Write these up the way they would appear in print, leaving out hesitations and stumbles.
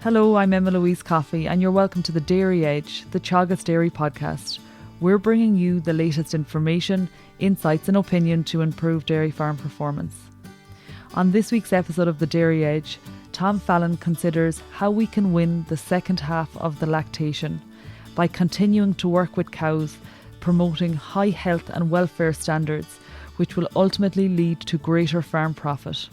Hello, I'm Emma Louise Coffey, and you're welcome to the Dairy Edge, the Teagasc Dairy podcast. We're bringing you the latest information, insights, and opinion to improve dairy farm performance. On this week's episode of the Dairy Edge, Tom Fallon considers how we can win the second half of the lactation by continuing to work with cows, promoting high health and welfare standards, which will ultimately lead to greater farm profit.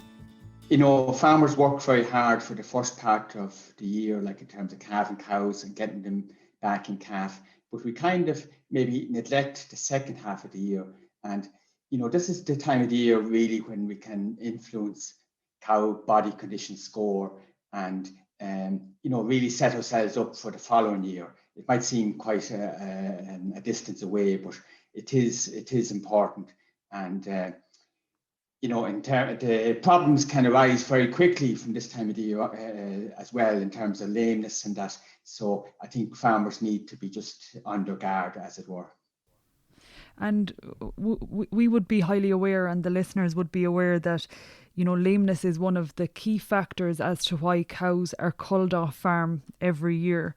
Farmers work very hard for the first part of the year, like in terms of calving cows and getting them back in calf. But we kind of maybe neglect the second half of the year. And, this is the time of the year really when we can influence cow body condition score and, really set ourselves up for the following year. It might seem quite a distance away, but it is important. And, the problems can arise very quickly from this time of the year as well in terms of lameness and that. So I think farmers need to be just on their guard, as it were. And we would be highly aware, and the listeners would be aware that, lameness is one of the key factors as to why cows are culled off farm every year.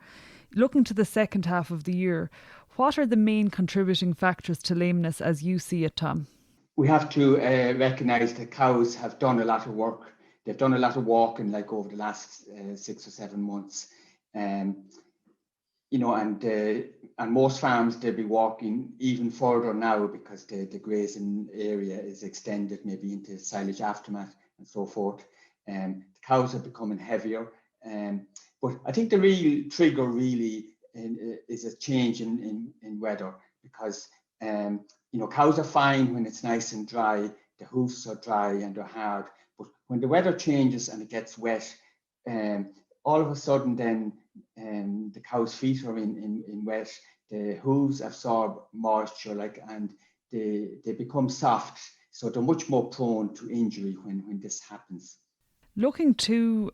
Looking to the second half of the year, what are the main contributing factors to lameness as you see it, Tom? We have to recognise that cows have done a lot of work. They've done a lot of walking, like over the last 6 or 7 months. And most farms, they'll be walking even further now because the grazing area is extended maybe into silage aftermath and so forth. The cows are becoming heavier. But I think the real trigger really is a change in weather because cows are fine when it's nice and dry, the hoofs are dry and they're hard. But when the weather changes and it gets wet, all of a sudden then the cow's feet are in wet, the hooves absorb moisture and they become soft. So they're much more prone to injury when this happens. Looking to,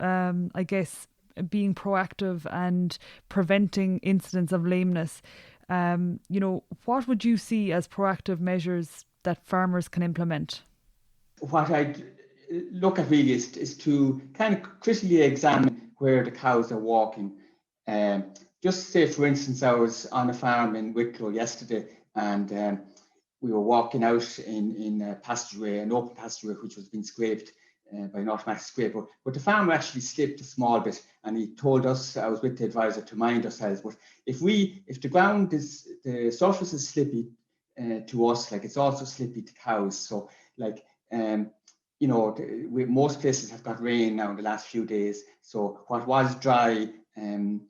being proactive and preventing incidents of lameness, what would you see as proactive measures that farmers can implement? What I'd look at really is to kind of critically examine where the cows are walking. Just say, for instance, I was on a farm in Wicklow yesterday and we were walking out in a passageway, an open passageway, which was being scraped by an automatic scraper. But the farmer actually slipped a small bit and he told us, I was with the advisor, to mind ourselves. But if the surface is slippy to us, like it's also slippy to cows. So most places have got rain now in the last few days. So what was dry and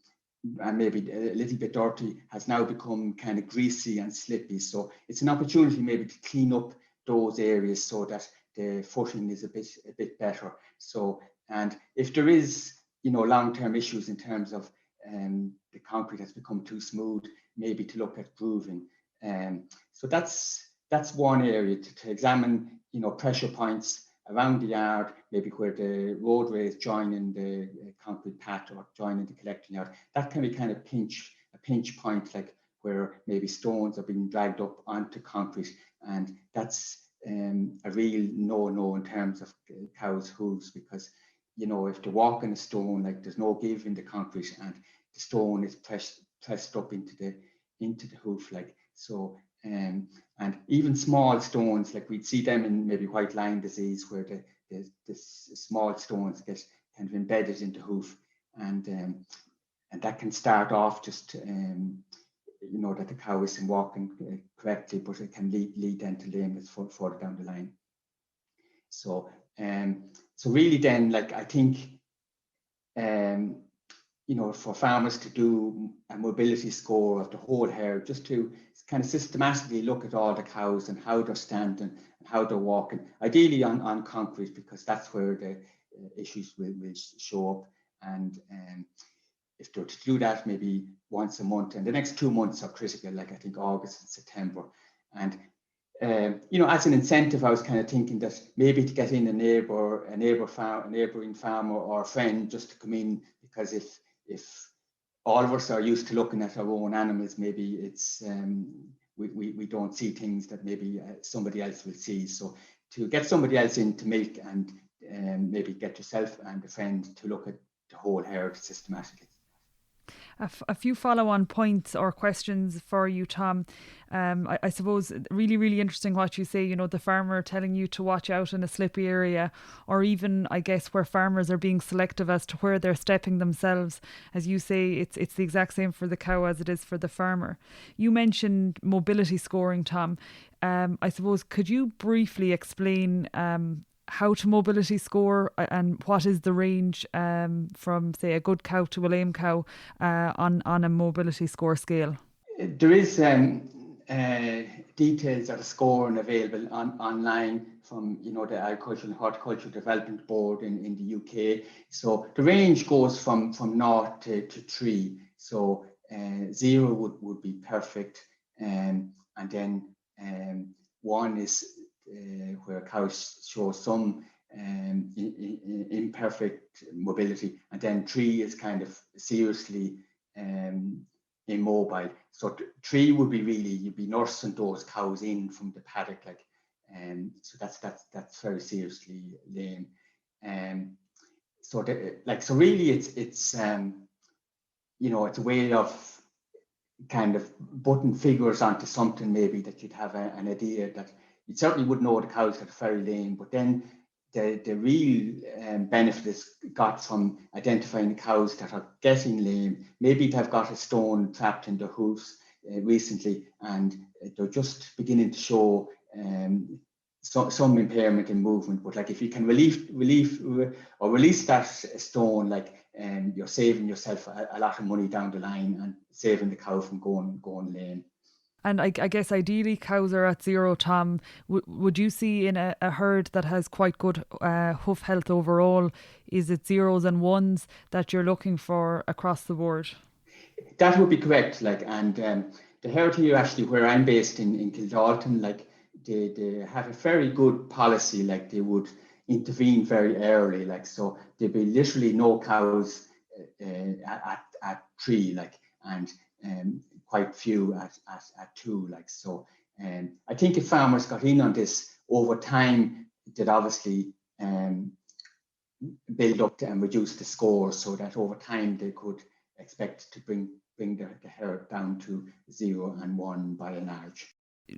maybe a little bit dirty has now become kind of greasy and slippy. So it's an opportunity maybe to clean up those areas so that the footing is a bit better. So, and if there is, long-term issues in terms of the concrete has become too smooth, maybe to look at grooving. So that's one area to examine, pressure points around the yard, maybe where the roadways join in the concrete pad or join in the collecting yard. That can be kind of a pinch point, like where maybe stones are being dragged up onto concrete, and that's a real no in terms of cows' hooves, because if they walk on a stone, like there's no give in the concrete and the stone is pressed up into the hoof, like so. And even small stones, like we'd see them in maybe white line disease, where the small stones get kind of embedded into hoof, and that can start off just that the cow isn't walking correctly, but it can lead then to lameness further down the line. So really then, like I think for farmers to do a mobility score of the whole herd, just to kind of systematically look at all the cows and how they're standing and how they're walking, ideally on concrete, because that's where the issues will show up. And if they're to do that maybe once a month, and the next 2 months are critical, like I think August and September. And as an incentive, I was kind of thinking that maybe to get in a neighbouring farmer or a friend just to come in, because if all of us are used to looking at our own animals, maybe it's we don't see things that maybe somebody else will see. So to get somebody else in to milk and maybe get yourself and a friend to look at the whole herd systematically. A few follow-on points or questions for you, Tom. I suppose really, really interesting what you say, you know, the farmer telling you to watch out in a slippy area, or even, I guess, where farmers are being selective as to where they're stepping themselves. As you say, it's the exact same for the cow as it is for the farmer. You mentioned mobility scoring, Tom. I suppose, could you briefly explain how to mobility score and what is the range from, say, a good cow to a lame cow on a mobility score scale? There is details of the scoring available online from, you know, the Agricultural and Horticultural Development Board in the UK. So the range goes from 0 to 3. So 0 would be perfect, and then 1 is where cows show some imperfect mobility, and then 3 is kind of seriously immobile. So 3 would be really, you'd be nursing those cows in from the paddock, like, so that's very seriously lame. So really it's you know, it's a way of kind of putting figures onto something, maybe that you'd have an idea that you certainly would know the cows that are very lame, but then the real benefit is got from identifying the cows that are getting lame. Maybe they've got a stone trapped in their hoofs recently, and they're just beginning to show some impairment in movement. But like, if you can release that stone, like, you're saving yourself a lot of money down the line and saving the cow from going lame. And I guess ideally cows are at 0, Tom. Would you see in a herd that has quite good hoof health overall, is it 0s and 1s that you're looking for across the board? That would be correct. Like, and the herd here, actually, where I'm based in Kildalton, like, they have a very good policy. Like, they would intervene very early. Like, so there'd be literally no cows at 3, like, and quite few at 2, like. So I think if farmers got in on this over time, they'd obviously build up and reduce the score, so that over time they could expect to bring the herd down to 0 and 1 by and large.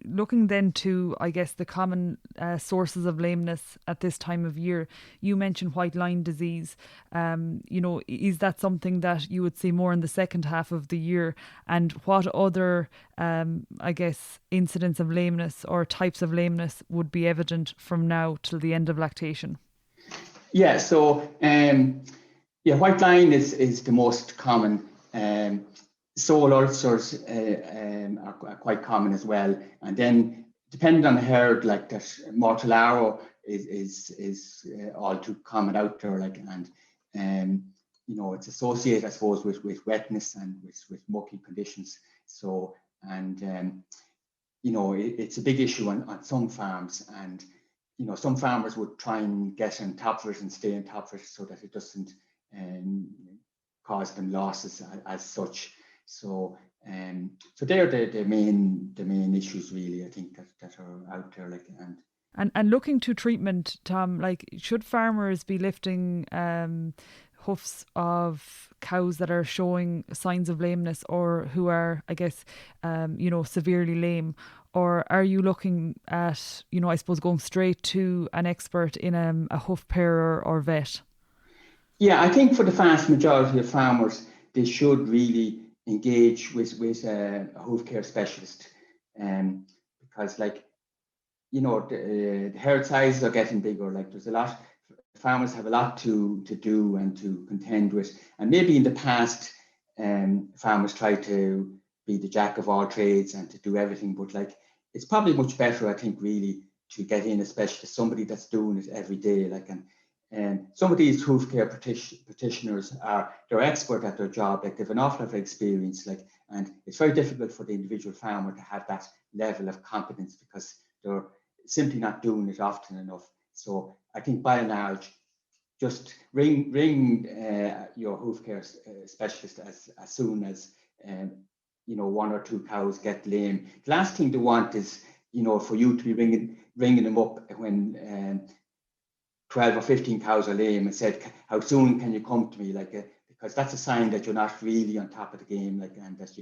Looking then to, I guess, the common sources of lameness at this time of year, you mentioned white line disease. You know, is that something that you would see more in the second half of the year? And what other, I guess, incidents of lameness or types of lameness would be evident from now till the end of lactation? Yeah, so white line is the most common. Sole ulcers are quite common as well, and then depending on the herd, like that, mortal arrow is all too common out there, like, and you know, it's associated, I suppose, with wetness and with mucky conditions. So, and you know, it's a big issue on some farms, and you know, some farmers would try and get on top of it and stay on top of it so that it doesn't cause them losses as such. So so they're the main issues, really, I think, that are out there, like. And looking to treatment, Tom, like, should farmers be lifting hoofs of cows that are showing signs of lameness or who are, I guess, you know, severely lame? Or are you looking at, you know, I suppose, going straight to an expert in a hoof parer or vet? Yeah, I think for the vast majority of farmers, they should really engage with a hoof care specialist, because, like, you know, the herd sizes are getting bigger. Like, there's a lot, farmers have a lot to do and to contend with. And maybe in the past, farmers tried to be the jack of all trades and to do everything. But, like, it's probably much better, I think, really, to get in a specialist, somebody that's doing it every day. Like, and some of these hoof care practitioners they're expert at their job. Like, they've an awful lot of experience. Like, and it's very difficult for the individual farmer to have that level of competence because they're simply not doing it often enough. So I think, by and large, just ring your hoof care specialist as soon as you know, 1 or 2 cows get lame. The last thing they want is, you know, for you to be ringing them up when 12 or 15 cows are lame and said, how soon can you come to me? Because that's a sign that you're not really on top of the game. It's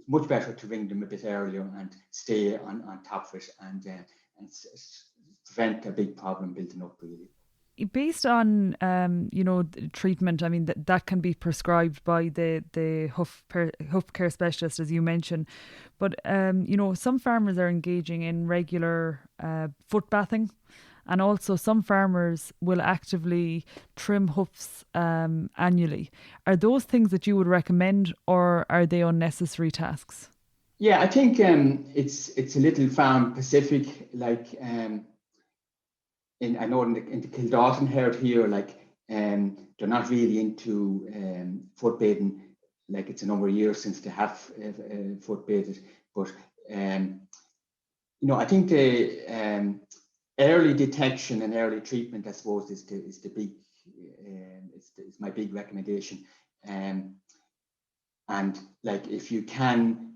much better to ring them a bit earlier and stay on top of it and prevent a big problem building up, really. Based on treatment, I mean that can be prescribed by the hoof care specialist, as you mentioned, but some farmers are engaging in regular foot bathing, and also some farmers will actively trim hoofs annually. Are those things that you would recommend, or are they unnecessary tasks? Yeah, I think it's a little farm specific. I know in the Kildalton herd here, they're not really into foot bathing. Like, it's a number of years since they have foot bathed, but I think the early detection and early treatment, I suppose, is the big is my big recommendation. And if you can,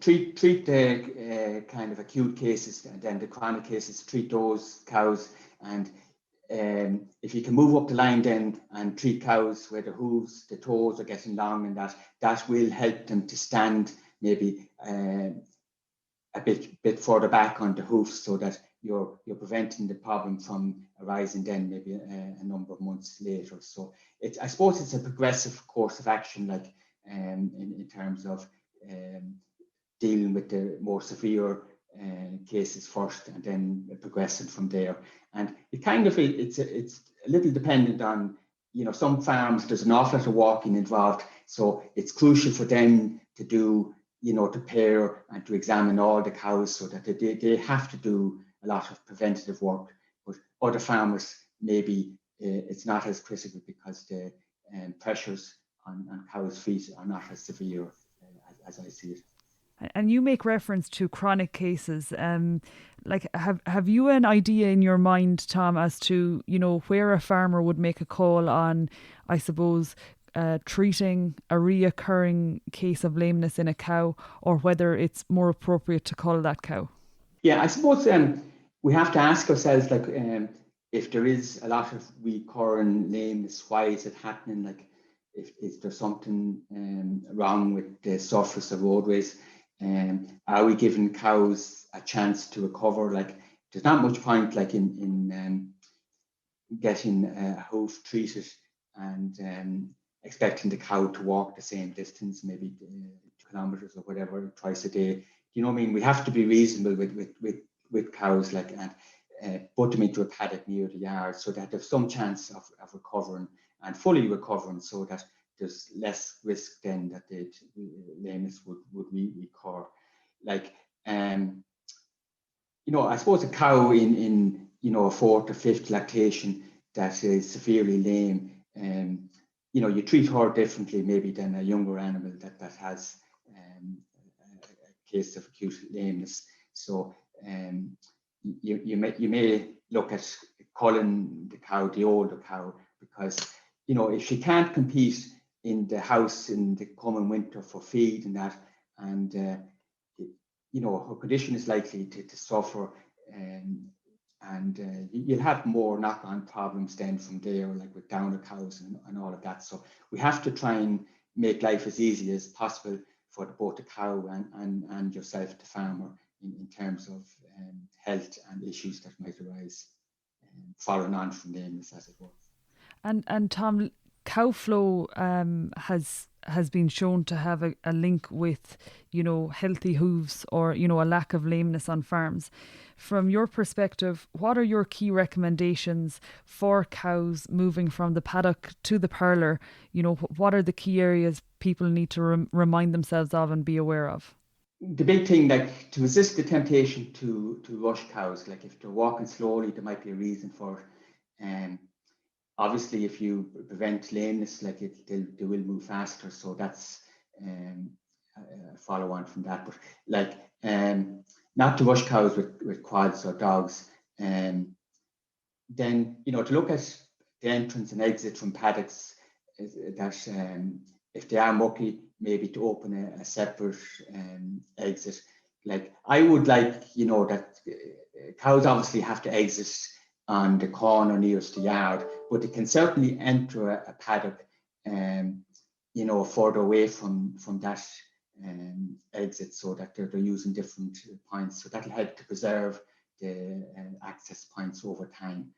treat the kind of acute cases, and then the chronic cases, treat those cows. And if you can move up the line then and treat cows where the hooves, the toes are getting long, and that will help them to stand maybe a bit further back on the hoofs, so that you're preventing the problem from arising then maybe a number of months later. So I suppose it's a progressive course of action, in terms of dealing with the more severe cases first, and then progressing from there. And it's a little dependent on, some farms, there's an awful lot of walking involved, so it's crucial for them to do, to pair and to examine all the cows, so that they have to do a lot of preventative work. But other farmers, maybe it's not as critical, because the pressures on cows' feet are not as severe as I see it. And you make reference to chronic cases. Have you an idea in your mind, Tom, as to where a farmer would make a call on, I suppose, treating a reoccurring case of lameness in a cow, or whether it's more appropriate to cull that cow? Yeah, I suppose we have to ask ourselves, if there is a lot of recurring lameness, why is it happening? If there's something wrong with the surface of roadways, are we giving cows a chance to recover? There's not much point in getting a hoof treated and expecting the cow to walk the same distance, maybe 2 kilometers or whatever, twice a day. You know what I mean? We have to be reasonable with cows, and put them into a paddock near the yard, so that there's some chance of recovering and fully recovering, so that there's less risk then that the lameness would recur. I suppose a cow in a 4th or 5th lactation that is severely lame, you treat her differently maybe than a younger animal that has a case of acute lameness. So you may look at culling the cow, the older cow, because if she can't compete in the house in the coming winter for feed and that, and her condition is likely to suffer, and you'll have more knock-on problems then from there, with downer cows and all of that. So we have to try and make life as easy as possible for both the cow and yourself, the farmer, in terms of health and issues that might arise following on from lameness, as it were. And Tom, cow flow has been shown to have a link with, healthy hooves, or, a lack of lameness on farms. From your perspective, what are your key recommendations for cows moving from the paddock to the parlour? What are the key areas people need to remind themselves of and be aware of? The big thing, to resist the temptation to rush cows, if they're walking slowly, there might be a reason for it. Obviously, if you prevent lameness, they will move faster. So that's a follow on from that. But not to rush cows with quads or dogs. Then to look at the entrance and exit from paddocks, that if they are mucky, maybe to open a separate exit. I would that cows obviously have to exit on the corner nearest the yard, but they can certainly enter a paddock, further away from that exit, so that they're using different points. So that'll help to preserve the access points over time,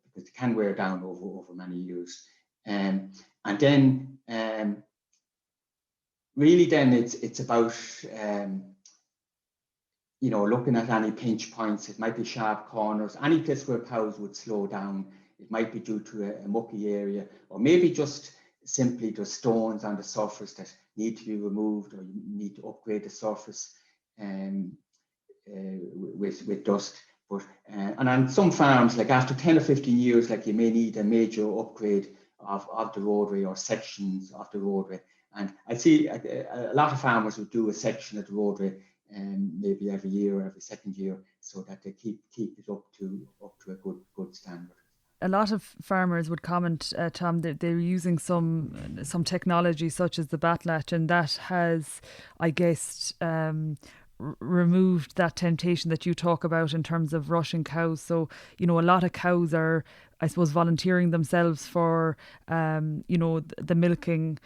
because they can wear down over many years. And then really then it's about looking at any pinch points. It might be sharp corners, any place where cows would slow down. It might be due to a mucky area, or maybe just simply the stones on the surface that need to be removed, or you need to upgrade the surface with dust. But and on some farms, like after 10 or 15 years, like you may need a major upgrade of the roadway or sections of the roadway. And I see a lot of farmers would do a section of the roadway maybe every year or every second year, so that they keep it up to a good standard. A lot of farmers would comment, Tom, that they're using some technology such as the bat latch, and that has, I guess, removed that temptation that you talk about in terms of rushing cows. So, a lot of cows are, I suppose, volunteering themselves for, the milking,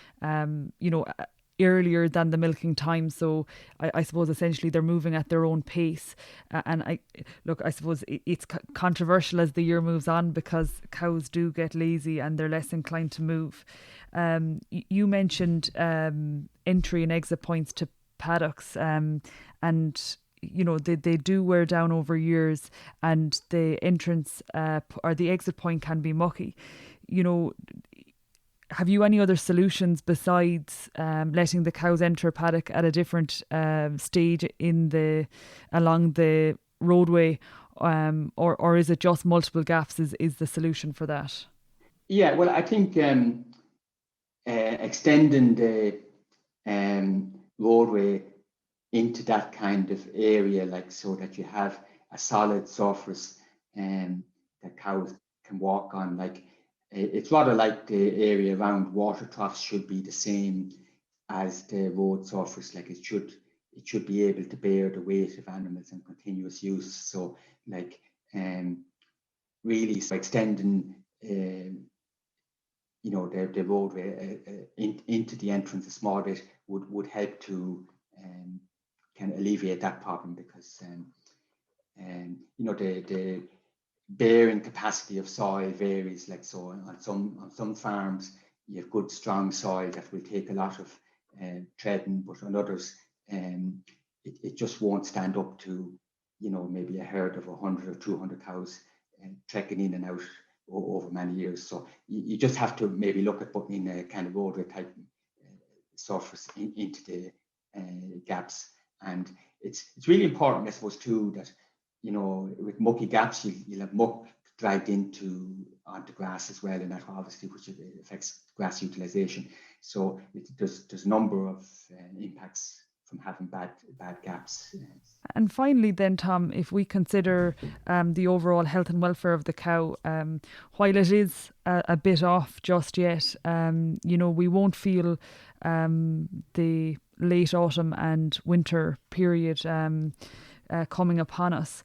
earlier than the milking time. So I suppose essentially they're moving at their own pace. And I suppose it's controversial as the year moves on, because cows do get lazy and they're less inclined to move. You mentioned entry and exit points to paddocks, and they do wear down over years, and the entrance or the exit point can be mucky. Have you any other solutions besides letting the cows enter a paddock at a different stage along the roadway, or is it just multiple gaps is the solution for that? Yeah, well, I think extending the roadway into that kind of area, like so that you have a solid surface that cows can walk on, like. It's rather like the area around water troughs should be the same as the road surface. Like it should be able to bear the weight of animals in continuous use. So like really so extending the roadway into the entrance a small bit would help to kind of alleviate that problem, because the bearing capacity of soil varies. Like so on some farms you have good strong soil that will take a lot of treading, but on others it just won't stand up to maybe a herd of 100 or 200 cows trekking in and out over many years. So you just have to maybe look at putting in a kind of roadway type surface into the gaps. And it's really important, I suppose, too, that with mucky gaps, you'll have muck dragged onto grass as well, and that obviously which affects grass utilization. So there's a number of impacts from having bad gaps. And finally then, Tom, if we consider the overall health and welfare of the cow, while it is a bit off just yet, we won't feel the late autumn and winter period coming upon us.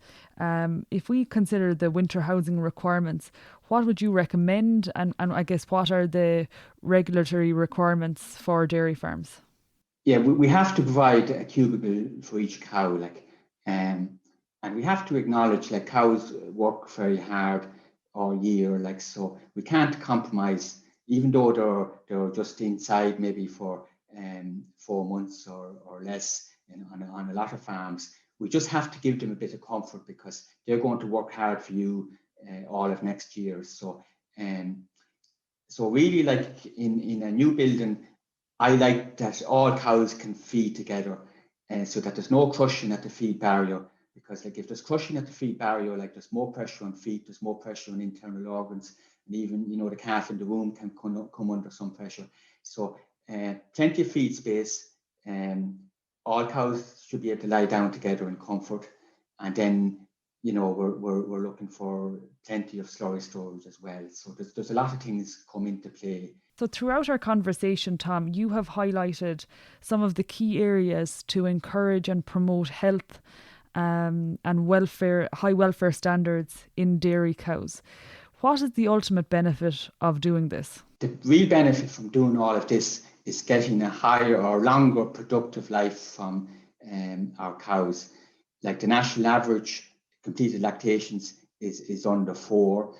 If we consider the winter housing requirements, what would you recommend, and I guess what are the regulatory requirements for dairy farms? Yeah, we have to provide a cubicle for each cow, and we have to acknowledge like cows work very hard all year, like so we can't compromise, even though they're just inside maybe for 4 months or less on a lot of farms. We just have to give them a bit of comfort, because they're going to work hard for you all of next year. So really, like in a new building, I like that all cows can feed together, so that there's no crushing at the feed barrier. Because like if there's crushing at the feed barrier, like there's more pressure on feet, there's more pressure on internal organs, and even the calf in the womb can come under some pressure. So plenty of feed space. All cows should be able to lie down together in comfort, and then we're looking for plenty of slurry storage as well. So there's a lot of things come into play. So throughout our conversation, Tom, you have highlighted some of the key areas to encourage and promote health and high welfare standards in dairy cows. What is the ultimate benefit of doing this? The real benefit from doing all of this is getting a higher or longer productive life from our cows. Like the national average completed lactations is under 4.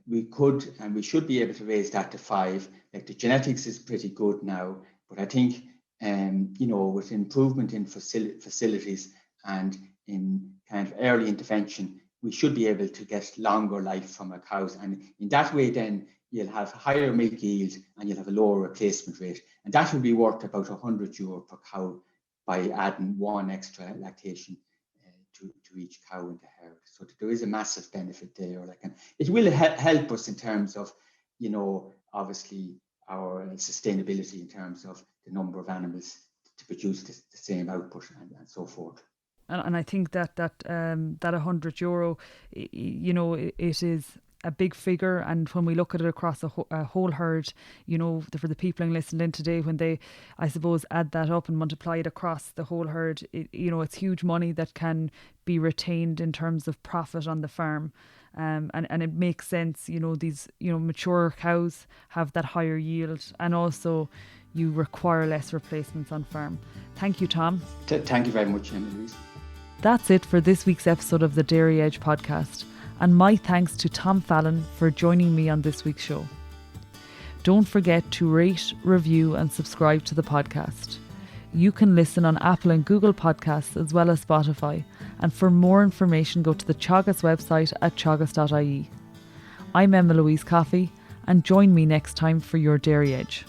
We could and we should be able to raise that to 5. Like the genetics is pretty good now, but I think with improvement in facilities and in kind of early intervention, we should be able to get longer life from our cows, and in that way then you'll have higher milk yield and you'll have a lower replacement rate, and that will be worth about €100 per cow by adding 1 extra lactation to each cow in the herd. So there is a massive benefit there. And it will help us in terms of, obviously our sustainability in terms of the number of animals to produce the same output and so forth. And I think that €100, it is a big figure. And when we look at it across a whole herd, for the people listening in today, when they, I suppose, add that up and multiply it across the whole herd, it's huge money that can be retained in terms of profit on the farm. And it makes sense, these, mature cows have that higher yield, and also you require less replacements on farm. Thank you, Tom. Thank you very much, Louise. That's it for this week's episode of the Dairy Edge podcast, and my thanks to Tom Fallon for joining me on this week's show. Don't forget to rate, review and subscribe to the podcast. You can listen on Apple and Google Podcasts as well as Spotify, and for more information go to the Teagasc website at teagasc.ie. I'm Emma Louise Coffey, and join me next time for your Dairy Edge.